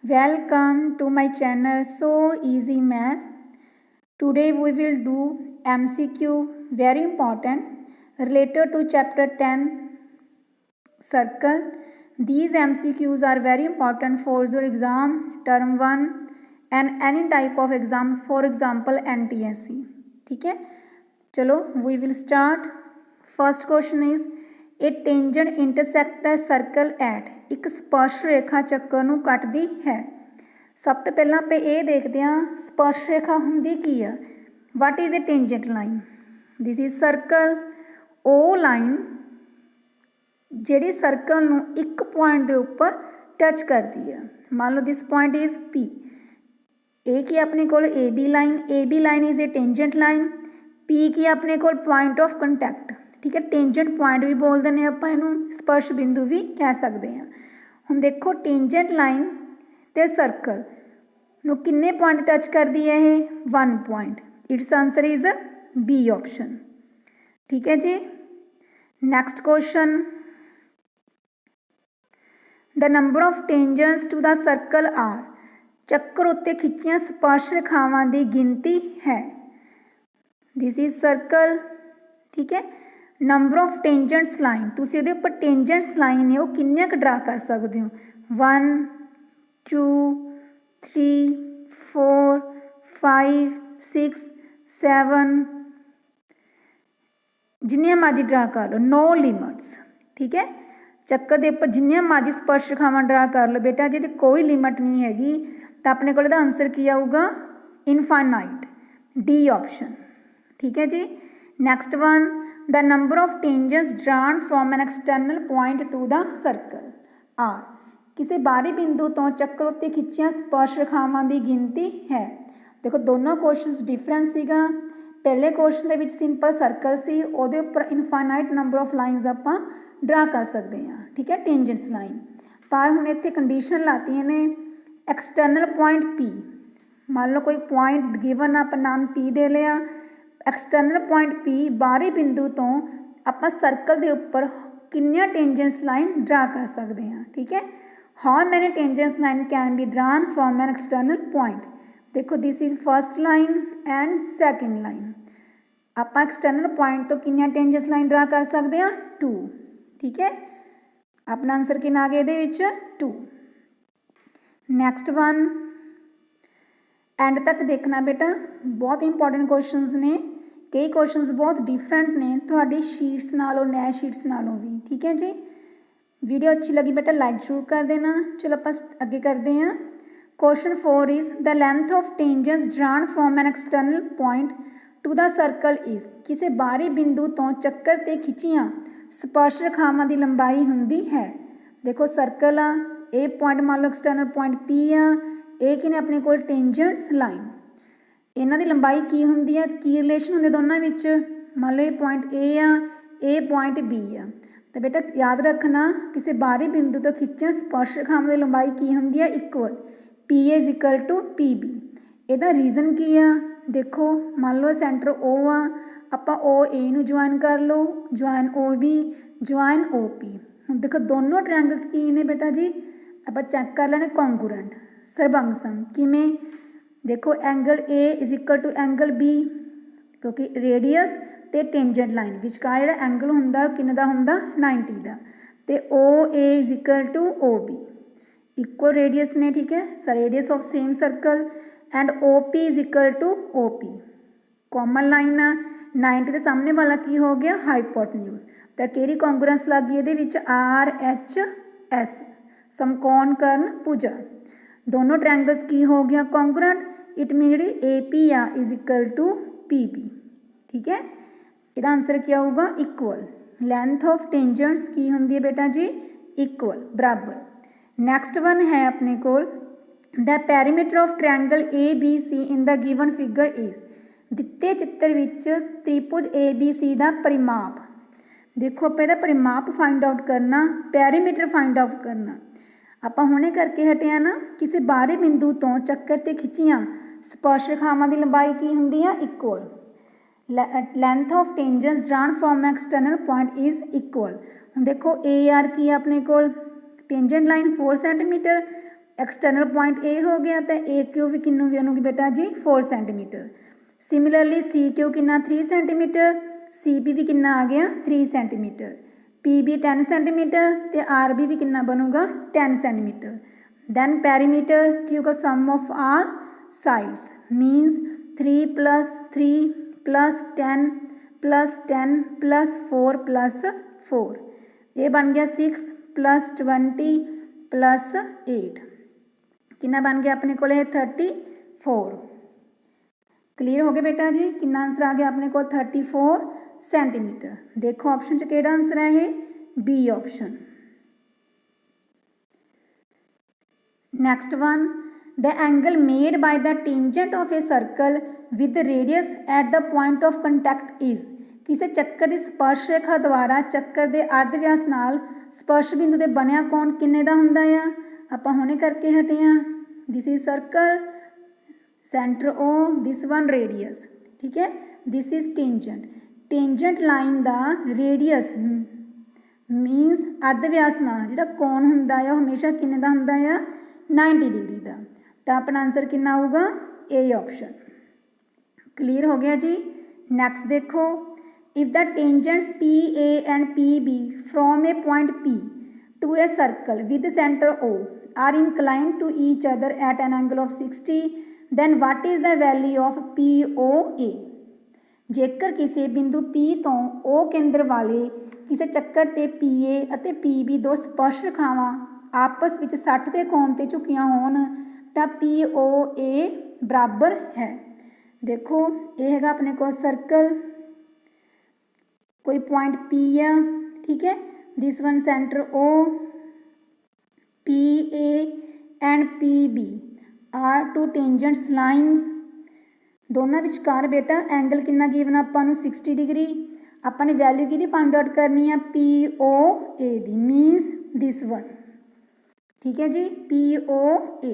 Welcome to my channel So Easy Maths. Today we will do MCQ, very important, related to chapter 10 circle. These MCQs are very important for your exam term 1 and any type of exam, for example NTSC. ठीक है, चलो we will start. First question is a tangent intersect the circle at, एक स्पर्श रेखा ਚੱਕਰ ਨੂੰ ਕੱਟਦੀ ਹੈ। ਸਭ ਤੋਂ ਪਹਿਲਾਂ ਆਪਾਂ ਇਹ ਦੇਖਦੇ ਹਾਂ ਸਪਰਸ਼ ਰੇਖਾ ਹੁੰਦੀ ਕੀ ਆ। What is a tangent line? This is circle. ਉਹ ਲਾਈਨ ਜਿਹੜੀ ਸਰਕਲ ਨੂੰ ਇੱਕ ਪੁਆਇੰਟ ਦੇ ਉੱਪਰ ਟੱਚ ਕਰਦੀ ਆ। ਮੰਨ ਲਓ ਦਿਸ ਪੁਆਇੰਟ ਇਜ਼ ਪੀ। ਇਹ ਕੀ ਆਪਣੇ ਕੋਲ A B line is a tangent line. P ਕੀ ਆਪਣੇ ਕੋਲ ਪੁਆਇੰਟ ਆਫ ਕੰਟੈਕਟ। ठीक है, टेंजेंट पॉइंट भी बोल दें आप स्पर्श बिंदु भी कह सकते हैं। हम देखो टेंजेंट लाइन तो सर्कल नू किन्ने पॉइंट टच करती है ये 1 point. It's answer is B option. ठीक है जी। Next question, the number of tangents to the circle are, ਚੱਕਰ उत्ते खिंचियां स्पर्श रेखावां दी गिनती है। This is circle. ठीक है, नंबर ऑफ टेंजेंट्स लाइन, तुसीं उहदे उपर टेंजेंट्स लाइन है वो किन्ने क ड्रा कर सकते हो। 1 2 3 4 5 6 7, जिन्नियां मर्जी ड्रा कर लो, नो लिमिट्स। ठीक है, चक्कर के उपर जिन्नियां मर्जी स्पर्श रेखावां ड्रा कर लो बेटा, जिहदी कोई लिमिट नहीं हैगी, तो अपने को आंसर की आऊगा इनफाइनाइट, डी ऑप्शन। ठीक है जी। Next one, the number of tangents drawn from an external point to the circle are, किसी बाहरी बिंदु तो चक्कर उत्ते खिंचियां स्पर्श रेखावां की गिनती है। देखो दोनों क्वेश्चन डिफरेंट सीगा। पहले क्वेश्चन दे विच सिंपल सर्कल सी, उहदे उपर इनफाइनाइट नंबर ऑफ लाइनस आपां ड्रा कर सकते हैं। ठीक है, टेंजेंट्स लाइन। पर हुण इत्थे कंडीशन लाती ने एक्सटर्नल पॉइंट पी। मान लो कोई पॉइंट गिवन आप नाम पी दे लिया, एक्सटर्नल पॉइंट पी बाहरी बिंदु तो आप सर्कल के उपर किन्नियां टेंजेंट्स लाइन ड्रा कर सकते हैं। ठीक है, how many tangents line can be drawn from an external point. देखो this is first line and second line. आप एक्सटर्नल पॉइंट तो किन्नियां टेंजेंट्स लाइन ड्रा कर सकते हैं 2। ठीक है, अपना आंसर कितना आ गया ये 2। नैक्सट वन, एंड तक देखना बेटा, बहुत इंपॉर्टेंट क्वेश्चंस ने। कई क्वेश्चंस बहुत डिफरेंट ने थोड़ी शीट्स नालों, नए शीट्स नालों भी। ठीक है जी। वीडियो अच्छी लगी बेटा लाइक जरूर कर देना। चलो आप अगे करते हैं। Question 4 is the length of tangents drawn from an external point two the circle is, किसी बाहरी बिंदु तो चक्कर ते खिंचियां स्पर्श रेखावां की लंबाई हुंदी है। देखो सर्कल आ, ए पॉइंट मान लो एक्सटर्नल पॉइंट पी आ, ये कि ने अपने कोल टेंजेंट्स लाइन, इन्हां दी लंबाई की हुंदी है, की रिलेशन होंदे दोनों विच। मान लो ये पॉइंट ए आ, ए पॉइंट बी आ, तो बेटा याद रखना किसी बाहरी बिंदु तो खिंचियां स्पर्श रेखावां दी लंबाई की हुंदी है equal, P A is equal to P B. इहदा रीजन की आ, देखो मान लो सेंटर ओ आ, आपां ओ ए नूं ज्वाइन कर लो, join O B, join O P. हुण देखो दोनों ट्रायंगल्स की ने बेटा जी, आपां चैक कर लेने कॉन्ग्रुएंट, सरबंग सम। किमें? देखो angle A is equal to angle B, क्योंकि रेडियस ते टेंजेंट लाइन विचकार जिहड़ा एंगल हुंदा किन्ने दा हुंदा 90 दा, ते O A is equal to O B, equal radius ने। ठीक है, radius of same circle and O P is equal to O P, common line आ। 90 के सामने वाला की हो गया हाइपोटेन्यूज, तो केरी कॉन्ग्रुएंस लग गई ये आर एच एस, समकोण कर्ण भुजा। दोनों ट्रायंगल्स की हो गया कॉन्ग्रुएंट, इट मीन जी ए पी आ is equal to P B. ठीक है, इसका आंसर क्या होगा इक्वल। लेंथ ऑफ टेंजेंट्स की होंगी है बेटा जी इक्वल, बराबर। नैक्सट वन है अपने को the perimeter of triangle A B C in the given figure is, दिते चित्र विच त्रिभुज ए बी सी का परिमाप। देखो आप इसका परिमाप फाइंड आउट करना, पैरीमीटर फाइंड आउट करना। आप हुणे करके हटे ना, किसी बाहरी बिंदु तो चक्कर ते खिंचियां स्पर्श रेखावां की लंबाई की हुंदी है equal, length of tangents drawn from external point is equal. हुण देखो ए आर की अपने को tangent line 4 centimetre, external point A हो गया तो ए क्यू भी किन्नू भी बनूगी बेटा जी 4 सेंटीमीटर। सिमिलरली सी क्यू किन्ना 3 सेंटीमीटर, सी पी भी किन्ना आ गया 3 सेंटीमीटर, पी बी 10 सेंटीमीटर तो आर बी भी किन्ना बनूगा 10 सेंटीमीटर। दैन पैरीमीटर की होगा सम ऑफ आल साइड्स मीन्स 3 + 3 + 10 + 10 + 4 + 4 ये बन गया 6 + 20 + 8 कितना बन गया अपने को 34। क्लीयर हो गया बेटा जी। कितना आंसर आ गया अपने को 34 सेंटीमीटर। देखो ऑप्शन च केड़ा आंसर है ये B option. Next one the angle made by the tangent of a circle with radius at the point of contact is किसी चक्कर की स्पर्श रेखा द्वारा चक्कर के अर्ध व्यास नाल स्पर्श बिंदु के बनया कोण किन्ने दा हुंदा आ आपां हुणे करके हटे हाँ। This is circle centre O this one radius ठीक है this is tangent. Tangent line दा रेडियस मीनस अर्ध व्यास नाल जिहड़ा कोण हुंदा आ हमेशा किन्ने दा हुंदा आ 90 डिग्री का। तो अपना आंसर कितना आऊगा ए ऑप्शन। क्लीयर हो गया जी। नैक्सट देखो if the tangents P A and P B from a point P to a circle with centre O are inclined to each other at an angle of 60 then what is the value of POA। जेकर किसी बिंदु P तो O केंद्र वाले किसी चक्कर ते PA ਅਤੇ PB दो स्पर्श रेखावां आपस ਵਿੱਚ 60 ਦੇ ਕੋਣ ਤੇ ਝੁਕੀਆਂ ਹੋਣ ਤਾਂ POA बराबर है। देखो ये हैगा अपने को सर्कल कोई पॉइंट P आ ठीक है this one centre O PA and PB are two tangents lines दोनों विचकार बेटा एंगल कितना गिवन आपां नूं 60 डिग्री आपां ने वैल्यू की फाइंड आउट करनी है POA दी मीनस दिस वन ठीक है जी POA।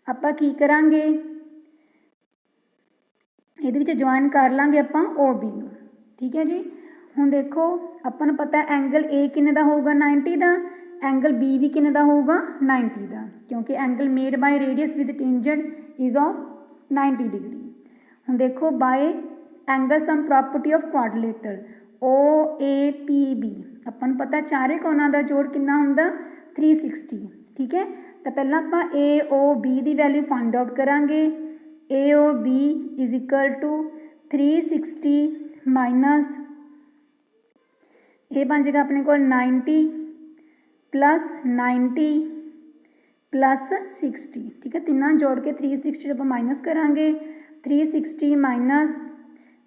आपां की करांगे इहदे विच ज्वाइन कर लांगे आपां OB नूं ठीक है जी। हुण देखो आपां नूं पता एंगल A किन्ने दा होऊगा 90 दा एंगल बी भी किन्ने दा होऊगा 90 का क्योंकि angle made by radius with tangent is of 90 degree. हम देखो bye angle sum property of quadrilateral OAPB अपन पता चारे कोणों का जोड़ कितना हुंदा 360 ठीक है। तो पहला आपां AOB की वैल्यू फाइंड आउट करांगे। AOB is equal to 360 minus ये बन जाएगा अपने को 90 + 90 + 60 ठीक है। तीनों जोड़ के 360 जब माइनस करांगे 360 माइनस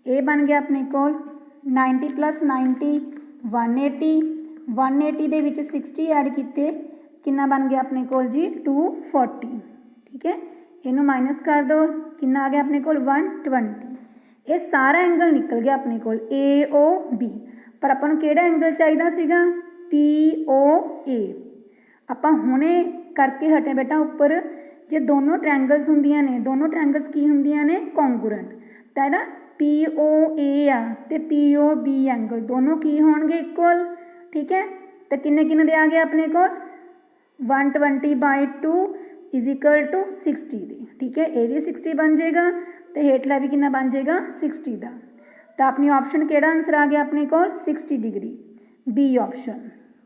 ये बन गया अपने को 90 + 90 180 180 दे विच 60 ऐड किते कितना बन गया अपने को जी 240 ठीक है। इनू माइनस कर दो कितना आ गया अपने को 120। ये सारा एंगल निकल गया अपने को AOB पर अपन केड़ा एंगल चाहिए सीगा POA आपां हुणे करके हटे बेटा उपर जे दोनों ट्रैंगल्स हुंदियां ने दोनों ट्रैंगल्स की हुंदियां ने कॉन्ग्रुएंट तो जिहड़ा POA आ ते POB एंगल दोनों की होणगे इक्वल ठीक है। तो किन्ने किन्ने दे आ गया अपने को 120/2 इज इक्वल टू 60 दी ठीक है। ये भी 60 बन जाएगा तो हेठला भी कितना बन जाएगा 60 का। तो अपनी ऑप्शन केड़ा आंसर आ गया अपने को 60 डिग्री बी ऑप्शन।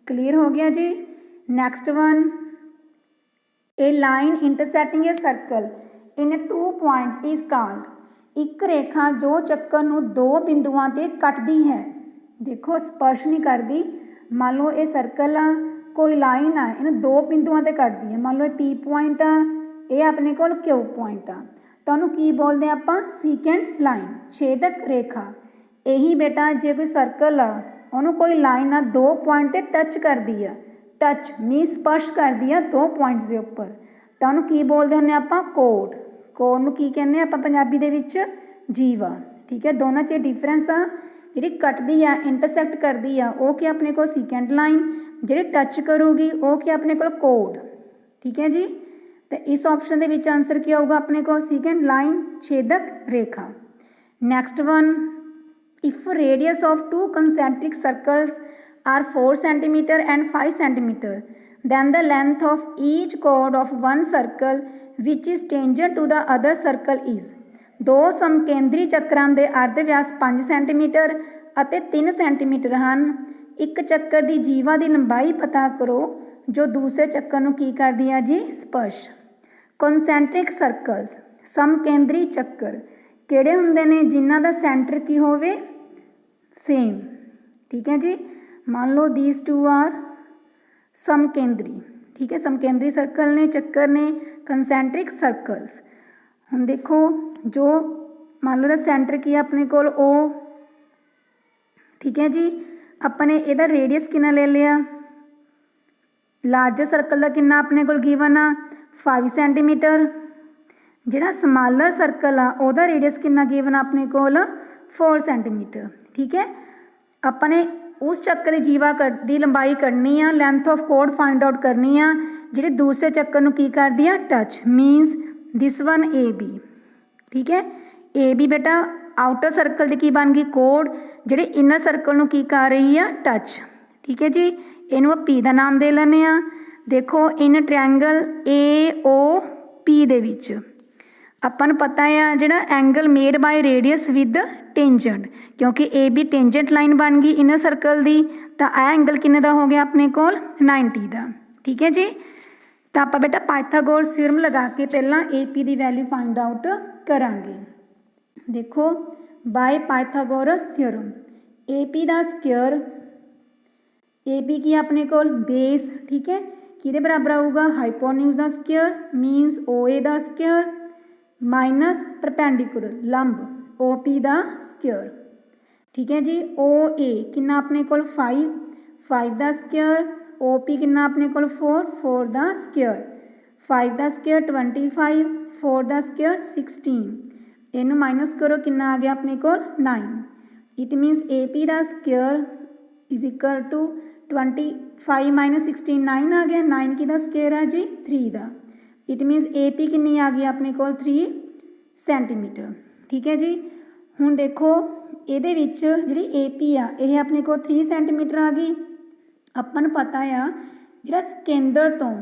क्लीयर हो गया जी। Next one a line intersecting a circle in 2 point is called एक रेखा जो चक्कर नूं 2 बिंदुआं ते कटदी है। देखो स्पर्श नहीं करती मान लो ये सर्कल आ कोई लाइन आ इन 2 बिंदुआं ते कटदी है मान लो P पॉइंट आ ये अपने को Q पॉइंट आ तो उन्होंने की बोलते हैं आपां सीकेंट लाइन छेदक रेखा। यही बेटा जे कोई सर्कल आ उन्होंने कोई लाइन आ 2 पॉइंट ते टच कर दी है टच मीन स्पर्श कर दी है 2 पॉइंट्स के उपर तो उन्होंने की बोलते हैं आपां कोड कोड नूं की कहने आपां पंजाबी दे विच जीवा ठीक है। दोनों च डिफरेंस आ जी कटदी आ इंटरसैक्ट करती आ वो क्या अपने को सीकेंट लाइन जी टच करूगी वो क्या अपने को कोड ठीक है जी। तो इस ऑप्शन के विच आंसर क्या होगा अपने को सीकेंट लाइन छेदक रेखा। Next one if radius of 2 concentric circles are 4 centimetre and 5 centimetre then the length of each chord of one circle which is tangent to the other circle is। ਦੋ ਸਮਕੇਂਦਰੀ ਚੱਕਰਾਂ ਦੇ ਅਰਧ ਵਿਆਸ 5 ਸੈਂਟੀਮੀਟਰ ਅਤੇ 3 centimetre ਹਨ। ਇੱਕ ਚੱਕਰ ਦੀ ਜੀਵਾ ਦੀ ਲੰਬਾਈ ਪਤਾ ਕਰੋ ਜੋ ਦੂਸਰੇ ਚੱਕਰ ਨੂੰ ਕੀ ਕਰਦੀ ਹੈ ਜੀ, ਸਪਰਸ਼। ਕਨਸੈਂਟਰਿਕ ਸਰਕਲਸ, ਸਮਕੇਂਦਰੀ ਚੱਕਰ ਕਿਹੜੇ ਹੁੰਦੇ ਨੇ, ਜਿਨ੍ਹਾਂ ਦਾ ਸੈਂਟਰ ਕੀ ਹੋਵੇ, ਸੇਮ। ਠੀਕ ਹੈ ਜੀ, ਮੰਨ ਲਓ these two are ਸਮਕੇਂਦਰੀ। ਠੀਕ ਹੈ, ਸਮਕੇਂਦਰੀ ਸਰਕਲ ਨੇ, ਚੱਕਰ ਨੇ ਕੰਸੈਂਟਰਿਕ ਸਰਕਲਸ। ਹੁਣ ਦੇਖੋ ਜੋ ਮੰਨ ਲਓ ਦਾ ਸੈਂਟਰ ਕੀ ਹੈ ਆਪਣੇ ਕੋਲ O। ਠੀਕ ਹੈ ਜੀ, ਆਪਾਂ ਨੇ ਇਹਦਾ ਰੇਡੀਅਸ ਕਿੰਨਾ ਲੈ ਲਿਆ, ਲਾਰਜਰ ਸਰਕਲ ਦਾ ਕਿੰਨਾ ਆਪਣੇ ਕੋਲ ਗਿਵਨ ਆ 5 ਸੈਂਟੀਮੀਟਰ। ਜਿਹੜਾ ਸਮਾਲਰ ਸਰਕਲ ਆ ਉਹਦਾ ਰੇਡੀਅਸ ਕਿੰਨਾ ਗਿਵਨ ਆ ਆਪਣੇ ਕੋਲ 4 ਸੈਂਟੀਮੀਟਰ। ਠੀਕ ਹੈ, ਆਪਾਂ ਨੇ ਉਸ ਚੱਕਰ ਦੀ ਜੀਵਾ ਦੀ ਲੰਬਾਈ ਕੱਢਣੀ ਆ, length of code find out ਕਰਨੀ ਆ ਜਿਹੜੀ ਦੂਸਰੇ ਚੱਕਰ ਨੂੰ ਕੀ ਕਰਦੀ ਆ, touch. Means this one AB। ਠੀਕ ਹੈ, AB ਬੇਟਾ ਆਊਟਰ ਸਰਕਲ ਦੀ ਕੀ ਬਣ ਗਈ, ਕੋਡ, ਜਿਹੜੇ ਇਨਰ ਸਰਕਲ ਨੂੰ ਕੀ ਕਰ ਰਹੀ ਆ, ਟੱਚ। ਠੀਕ ਹੈ ਜੀ, ਇਹਨੂੰ ਆਪਾਂ P ਦਾ ਨਾਮ ਦੇ ਲੈਂਦੇ ਆ। ਦੇਖੋ ਇਨ ਟ੍ਰਾਇੰਗਲ AOP ਦੇ ਵਿੱਚ ਆਪਾਂ ਨੂੰ ਪਤਾ ਆ ਜਿਹੜਾ angle made by radius with tangent, ਕਿਉਂਕਿ AB ਟੇਂਜੈਂਟ ਲਾਈਨ ਬਣ ਗਈ ਇਨਰ ਸਰਕਲ ਦੀ, ਤਾਂ ਇਹ ਐਂਗਲ ਕਿੰਨੇ ਦਾ ਹੋ ਗਿਆ ਆਪਣੇ ਕੋਲ 90 ਦਾ। ਠੀਕ ਹੈ ਜੀ, ਤਾਂ ਆਪਾਂ ਬੇਟਾ ਪਾਇਥਾਗੋਰਸ ਥਿਊਰਮ ਲਗਾ ਕੇ ਪਹਿਲਾਂ AP ਦੀ ਵੈਲਿਊ ਫਾਈਂਡ ਆਊਟ ਕਰਾਂਗੇ। ਦੇਖੋ ਬਾਈ ਪਾਇਥਾਗੋਰਸ ਥਿਊਰਮ AP ਦਾ ਸਕੁਅਰ, AB ਕੀ ਆਪਣੇ ਕੋਲ ਬੇਸ। ਠੀਕ ਹੈ, ਕਿਹਦੇ ਬਰਾਬਰ ਆਊਗਾ, ਹਾਈਪੋਨਿਊਜ਼ ਦਾ ਸਕੁਅਰ ਮੀਨਸ OA ਦਾ ਸਕੁਅਰ ਮਾਈਨਸ ਪਰਪੈਂਡੀਕੂਲਰ ਲੰਬ OP ਦਾ ਸਕੁਅਰ। ਠੀਕ ਹੈ ਜੀ, OA ਕਿੰਨਾ ਆਪਣੇ ਕੋਲ 5 ਦਾ ਸਕੁਅਰ, OP ਕਿੰਨਾ ਆਪਣੇ ਕੋਲ 4 ਦਾ ਸਕੁਅਰ। 5 ਦਾ ਸਕੁਅਰ 25, 4 ਦਾ ਸਕੁਅਰ 16। ਇਹਨੂੰ ਮਾਈਨਸ ਕਰੋ ਕਿੰਨਾ ਆ ਗਿਆ ਆਪਣੇ ਕੋਲ 9। ਇਟ ਮੀਨਸ AP ਦਾ square is equal to 25 minus 16 9 ਆ ਗਿਆ। 9 ਕਿਹਦਾ ਸਕੁਅਰ ਹੈ ਜੀ, 3 ਦਾ। ਇਟ ਮੀਨਸ AP ਕਿੰਨੀ ਆ ਗਈ ਆਪਣੇ ਕੋਲ 3 ਸੈਂਟੀਮੀਟਰ। ਠੀਕ ਹੈ ਜੀ, ਹੁਣ ਦੇਖੋ ਇਹਦੇ ਵਿੱਚ ਜਿਹੜੀ AP ਆ ਇਹ ਆਪਣੇ ਕੋਲ 3 ਸੈਂਟੀਮੀਟਰ ਆ ਗਈ। ਆਪਾਂ ਨੂੰ ਪਤਾ ਆ ਜਿਹੜਾ ਕੇਂਦਰ ਤੋਂ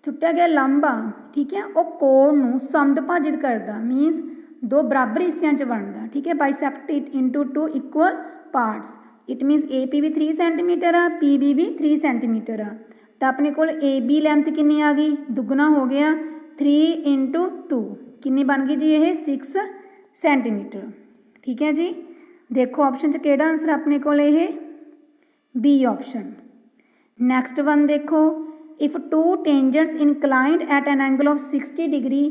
ਸੁੱਟਿਆ ਗਿਆ ਲੰਬ ਆ, ਠੀਕ ਹੈ, ਉਹ ਕੋਣ ਨੂੰ ਸਮਦਭਾਜਿਤ ਕਰਦਾ, ਮੀਨਸ ਦੋ ਬਰਾਬਰ ਹਿੱਸਿਆਂ 'ਚ ਬਣਦਾ। ਠੀਕ ਹੈ, bisect it into 2 equal parts. It means AP ਵੀ 3 ਸੈਂਟੀਮੀਟਰ ਆ, PB ਵੀ 3 ਸੈਂਟੀਮੀਟਰ ਆ। ਤਾਂ ਆਪਣੇ ਕੋਲ AB ਲੈਂਥ ਕਿੰਨੀ ਆ ਗਈ, ਦੁੱਗਣਾ ਹੋ ਗਿਆ 3 × 2 ਕਿੰਨੀ ਬਣ ਗਈ ਜੀ, ਇਹ 6 ਸੈਂਟੀਮੀਟਰ। ਠੀਕ ਹੈ ਜੀ, ਦੇਖੋ ਆਪਸ਼ਨ 'ਚ ਕਿਹੜਾ ਆਂਸਰ ਆਪਣੇ ਕੋਲ, ਇਹ B ਆਪਸ਼ਨ। ਨੈਕਸਟ ਵਨ ਦੇਖੋ, if 2 tangents inclined at an angle of 60 degree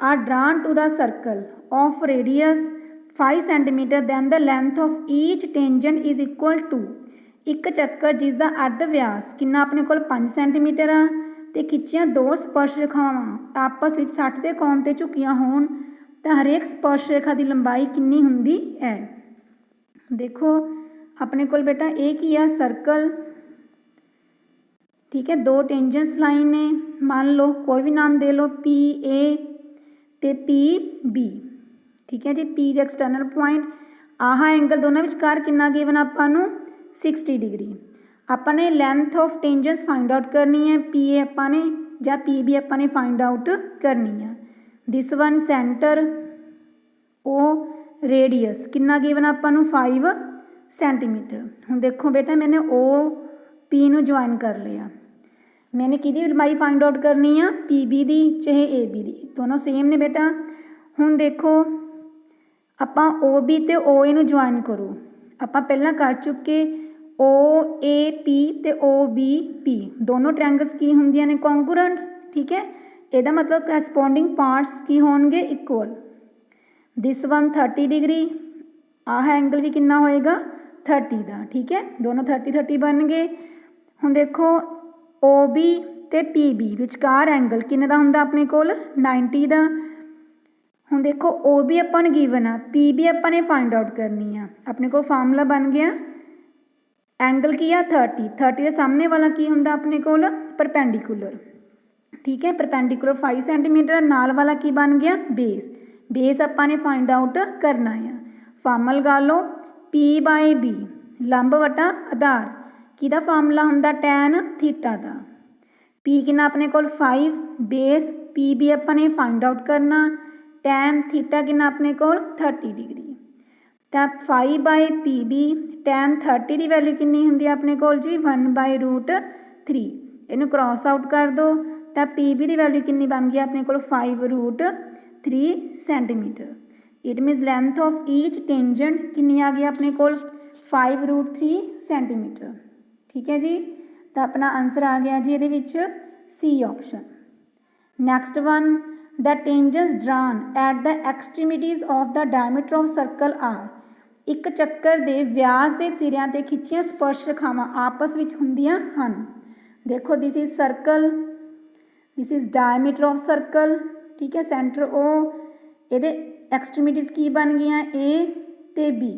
are drawn to the circle of radius 5 centimeter then the length of each tangent is equal to। ਇੱਕ ਚੱਕਰ ਜਿਸ ਦਾ ਅਰਧ ਵਿਆਸ ਕਿੰਨਾ ਆਪਣੇ ਕੋਲ 5 ਸੈਂਟੀਮੀਟਰ ਆ ਅਤੇ ਖਿੱਚੀਆਂ ਦੋ ਸਪਰਸ਼ ਰੇਖਾਵਾਂ ਆਪਸ ਵਿੱਚ 60 ਦੇ ਕੋਣ 'ਤੇ ਝੁਕੀਆਂ ਹੋਣ ਤਾਂ ਹਰੇਕ ਸਪਰਸ਼ ਰੇਖਾ ਦੀ ਲੰਬਾਈ ਕਿੰਨੀ ਹੁੰਦੀ ਹੈ। ਦੇਖੋ ਆਪਣੇ ਕੋਲ ਬੇਟਾ ਇਹ ਕੀ ਆ, ਸਰਕਲ। ਠੀਕ ਹੈ, 2 ਟੇਂਜੈਂਟਸ ਲਾਈਨ ਨੇ, ਮੰਨ ਲਓ ਕੋਈ ਵੀ ਨਾਮ ਦੇ ਲਓ PA ਅਤੇ PB। ਠੀਕ ਹੈ ਜੀ, P ਦਾ ਐਕਸਟਰਨਲ ਪੁਆਇੰਟ, ਆਹ ਐਂਗਲ ਦੋਨਾਂ ਵਿਚਕਾਰ ਕਿੰਨਾ ਗਿਵਨ ਆਪਾਂ ਨੂੰ 60 ਡਿਗਰੀ। ਆਪਾਂ ਨੇ ਲੈਂਥ ਆਫ ਟੇਂਜੈਂਟਸ ਫਾਈਂਡ ਆਊਟ ਕਰਨੀ ਹੈ, PA ਆਪਾਂ ਨੇ ਜਾਂ PB ਆਪਾਂ ਨੇ ਫਾਈਂਡ ਆਊਟ ਕਰਨੀ ਹੈ। ਦਿਸ ਵਨ ਸੈਂਟਰ, ਉਹ ਰੇਡੀਅਸ ਕਿੰਨਾ ਗਿਵਨ ਆਪਾਂ ਨੂੰ 5 ਸੈਂਟੀਮੀਟਰ। ਹੁਣ ਦੇਖੋ ਬੇਟਾ ਮੈਨੇ OP ਨੂੰ ਜੁਆਇਨ ਕਰ ਲਿਆ, मैंने किहदी लंबाई फाइंड आउट करनी आ, PB ਦੀ ਚਾਹੇ AB ਦੀ, दोनों सेम ने बेटा। ਹੁਣ देखो ਆਪਾਂ OB ਤੇ OA ਨੂੰ ਜੁਆਇਨ ਕਰੋ, ਆਪਾਂ ਪਹਿਲਾਂ ਕਰ ਚੁੱਕੇ OAP ਤੇ OBP ਦੋਨੋਂ ਟ੍ਰਾਇੰਗਲਸ ਕੀ ਹੁੰਦੀਆਂ ਨੇ, ਕੌਂਗਰੂਐਂਟ। ਠੀਕ ਹੈ, ਇਹਦਾ ਮਤਲਬ ਕਰੈਸਪੋਂਡਿੰਗ ਪਾਰਟਸ ਕੀ ਹੋਣਗੇ, ਇਕੁਅਲ। ਦਿਸ ਵਨ 30 ਡਿਗਰੀ, ਆਹ ਐਂਗਲ ਵੀ ਕਿੰਨਾ ਹੋਏਗਾ 30 ਦਾ। ਠੀਕ ਹੈ, ਦੋਨੋਂ 30 ਬਣ ਗਏ। ਹੁਣ ਦੇਖੋ OB ਤੇ PB ਵਿਚਕਾਰ ਐਂਗਲ ਕਿੰਨੇ ਦਾ ਹੁੰਦਾ ਆਪਣੇ ਕੋਲ 90 ਦਾ। ਹੁਣ ਦੇਖੋ OB ਆਪਾਂ ਨੂੰ ਗਿਵਨ ਆ, PB ਆਪਾਂ ਨੇ ਫਾਈਂਡ ਆਊਟ ਕਰਨੀ ਆ। ਆਪਣੇ ਕੋਲ ਫਾਰਮੂਲਾ ਬਣ ਗਿਆ, ਐਂਗਲ ਕੀ ਆ 30 ਦੇ ਸਾਹਮਣੇ ਵਾਲਾ ਕੀ ਹੁੰਦਾ ਆਪਣੇ ਕੋਲ ਪਰਪੈਂਡੀਕੂਲਰ। ਠੀਕ ਹੈ, ਪਰਪੈਂਡੀਕੂਲਰ 5 ਸੈਂਟੀਮੀਟਰ, ਨਾਲ ਵਾਲਾ ਕੀ ਬਣ ਗਿਆ ਬੇਸ ਆਪਾਂ ਨੇ ਫਾਈਂਡ ਆਊਟ ਕਰਨਾ ਆ। ਫਾਰਮੂਲਾ ਲਗਾ ਲਓ P/B ਲੰਬ ਵਟਾ ਆਧਾਰ किहदा फार्मूला हुंदा टैन थीटा दा। पी किन्ना अपने कोल 5 बेस पी भी अपन ने फाइंड आउट करना, टैन थीटा किन्ना अपने कोल 30 डिग्री। तो 5/PB टैन 30 की वैल्यू किन्नी हुंदी है अपने कोल जी 1/√3। इनू क्रॉस आउट कर दो तो PB की वैल्यू किन्नी बन गई अपने कोल 5√3 centimetre. It means length of each tangent किन्नी आ गई अपने कोल 5√3 सेंटीमीटर। ठीक है जी, तो अपना आंसर आ गया जी ये C option. Next one, the tangents drawn at the extremities of the diameter of circle are. एक चक्कर के व्यास के सिरियां ते खिंचियां स्पर्श रेखावां आपस में हुंदियां हन। देखो this is circle, this is diameter of circle. ठीक है, सेंटर ओ, ये एक्सट्रीमिटीज़ की बन गई ए ते बी।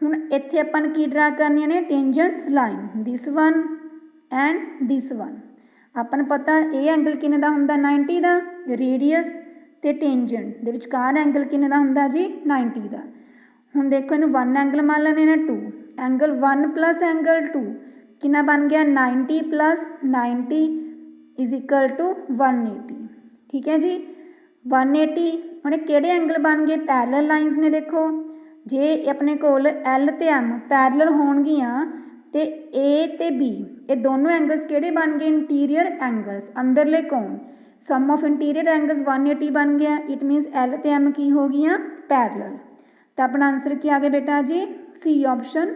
हुण इत्थे अपन की ड्रा करनियां ने tangents line, this one and this one. अपन पता ए एंगल किन्ने दा हुंदा 90 दा, रेडियस ते टेंजेंट दे विचकार एंगल किन्ने दा हुंदा जी 90 दा। हुण देखो इनू 1 एंगल मान लेने ने 2, एंगल 1 प्लस एंगल 2 कितना बन गया 90 प्लस 90 इज इक्वल टू 180। ठीक है जी, 180। हुण किहड़े एंगल बन गए, पैरलल लाइनस ने। देखो जे अपने कोल एल ते एम पैरलल होणगियां ते ए ते बी ये दोनों एंगल्स किहड़े बन गए, इंटीरियर एंगल्स, अंदरले कोण। सम ऑफ इंटीरियर एंगल्स 180 बन गया। इट मीनस एल ते एम की हो गई पैरलल। तो अपना आंसर क्या आ गया बेटा जी सी ऑप्शन,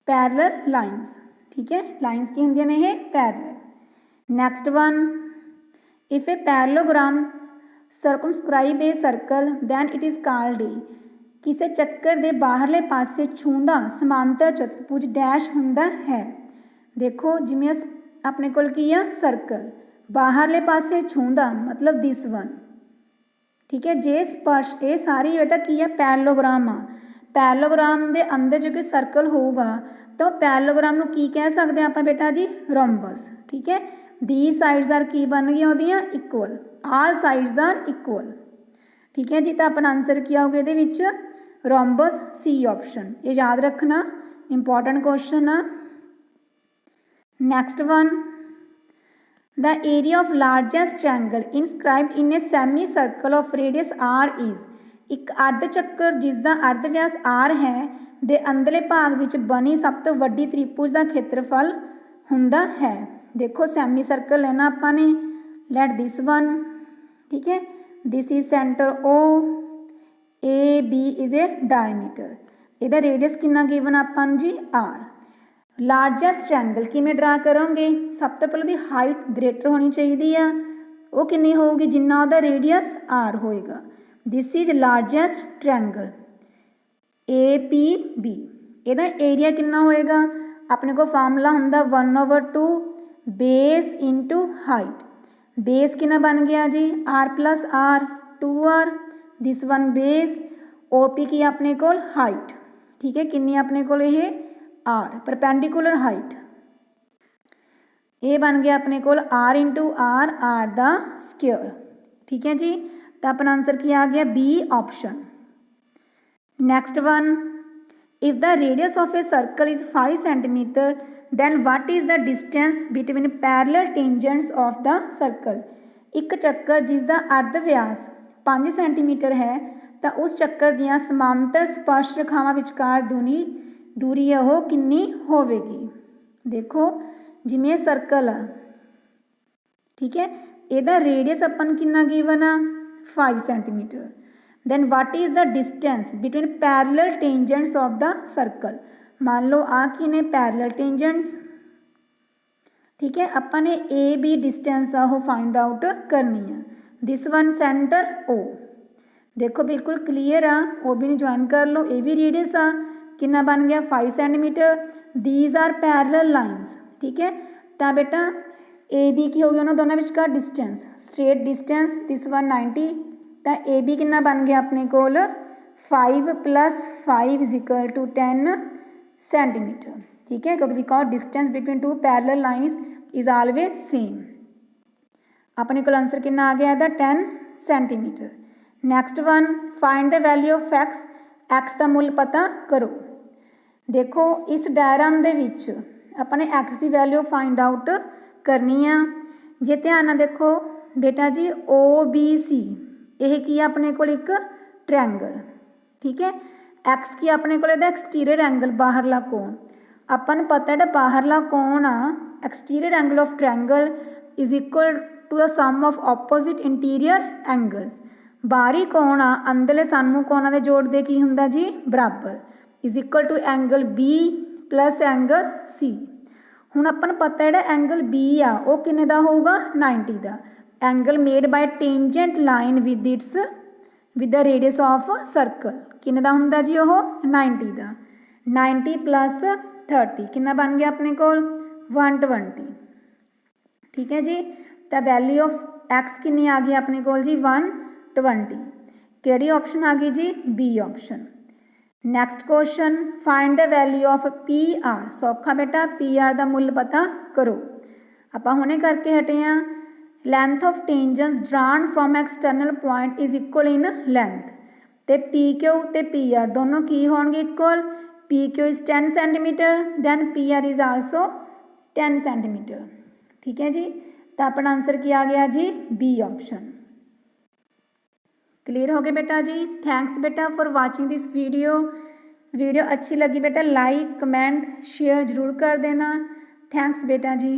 पैरलल लाइनस। ठीक है, लाइनस की होंदियां ने ये parallel. Next one, if a parallelogram circumscribe a circle then it is called a. किसी चक्कर के बाहरले पासे छूंदा समांतर चतुर्भुज डैश हुंदा है। देखो जिमें अपने कोल की है सर्कल, बाहरले पासे छूंदा मतलब दिस वन। ठीक है, जे स्पर्श ये सारी बेटा की है पैरलोग्राम आ। पैरलोग्राम के अंदर जो कि सर्कल होगा तो पैरलोग्राम नूं की कह सकते हैं आप बेटा जी रोम्बस। ठीक है, दी साइड्स आर की बन गई ओदियां equal, all sides are equal. ठीक है जी, तो अपना आंसर क्या होगा ये रोम्बस, सी ऑप्शन। ये याद रखना, इंपॉर्टेंट क्वेश्चन आ। Next one, the area of largest triangle inscribed in a semicircle of radius r is. एक अर्ध चक्कर जिसका अर्ध व्यास आर है दे अंदरले भाग विच बनी सब तो वड्डी त्रिभुज का खेत्रफल हुंदा है। देखो सैमी सर्कल लेना आपां ने, लेट दिस वन। ठीक है, this is centre O, A B is a diameter. इहदा रेडियस कितना गिवन आपां जी आर। लार्जेस्ट ट्रायंगल किवें ड्रा करोगे, सब तो पहले दी हाइट ग्रेटर होनी चाहिए आ, वो कितनी होगी जिन्ना उहदा रेडियस आर होएगा। This is largest triangle A P B. इहदा एरिया कितना होएगा, अपने को फार्मूला हुंदा 1/2 बेस इंटू हाइट। बेस कितना बन गया जी R plus R 2r, this one base, O P की अपने कोल हाइट। ठीक है, कितनी अपने कोल ये आर परपेंडिकुलर हाइट, ये बन गया अपने कोल आर इंटू आर, आर दा स्क्वायर। ठीक है जी, तो अपना आंसर क्या आ गया B option. Next one, if the radius of a circle is 5 centimetre then what is the distance between parallel tangents of the circle। एक चक्कर जिसका अर्ध व्यास 5 सेंटीमीटर है तो उस चक्कर दियां समांतर स्पर्श रेखावां विचकार दूरी है वो कितनी होवेगी। देखो जिमें सर्कल आ, ठीक है, ਇਹਦਾ रेडियस अपन कितना गिवन आ 5 centimetre. then what is the distance between parallel tangents of the circle। मान लो आ की ने पैरलल टेंजेंट्स। ठीक है, अपन ने ए बी डिस्टेंस आ वो फाइंड आउट करनी है। दिस वन सेंटर ओ, देखो बिल्कुल क्लीयर आ, ओ भी ज्वाइन कर लो, ए भी रेडियस आ कितना बन गया 5 centimetre. These are parallel lines. ठीक है, तो बेटा ए बी की हो गई उन्होंने दोनों विचकार distance, straight distance, this one 90, तो ए बी कितना बन गया अपने कोल 5 + 5 इज इक्वल टू 10 सेंटीमीटर। ठीक है, क्योंकि because distance between two parallel lines is always same. अपने को आंसर कितना आ गया था 10 centimetre. Next one, find the value of X. X का मुल पता करो। देखो इस डायग्राम दे विच अपने एक्स की वैल्यू फाइंड आउट करनी आ। जे ध्यान नाल देखो बेटा जी OBC यह की अपने को एक ट्रैंगल, ठीक है। एक्स की अपने को एक्सटीरियर एंगल बाहरला कोण, अपन पता है बाहरला कोण आ exterior angle of triangle is equal to the sum of opposite interior angles. बाहरी कोण आ अंदरले सन्मुख कोणां दे जोड़ दे की हुंदा जी बराबर is equal to angle B plus angle C। हुण अपन पता है एंगल B आ वो किन्ने दा होगा 90 दा। Angle made bye tangent line with its with the radius of circle किन्ने दा हुंदा जी वो 90 दा। 90 प्लस 30 किन्ना बन गया अपने को 120, ठीक है जी। तो वैल्यू ऑफ एक्स किन्नी आ गई अपने को जी 120। केड़ी ऑप्शन आ गई जी B option. Next question find the value of PR। सौखा बेटा PR का मुल पता करो। आपां हुणे करके हटे हैं। Length of tangents drawn from external point is equal in length. तो PQ ते PR दोनों की होणगे equal. PQ is 10 centimetre then PR is also 10 centimetre, ठीक है जी। तो अपना आंसर क्या आ गया जी B ऑप्शन। क्लियर हो गए बेटा जी। थैंक्स बेटा फॉर वाचिंग दिस वीडियो अच्छी लगी बेटा लाइक कमेंट शेयर ज़रूर कर देना। थैंक्स बेटा जी।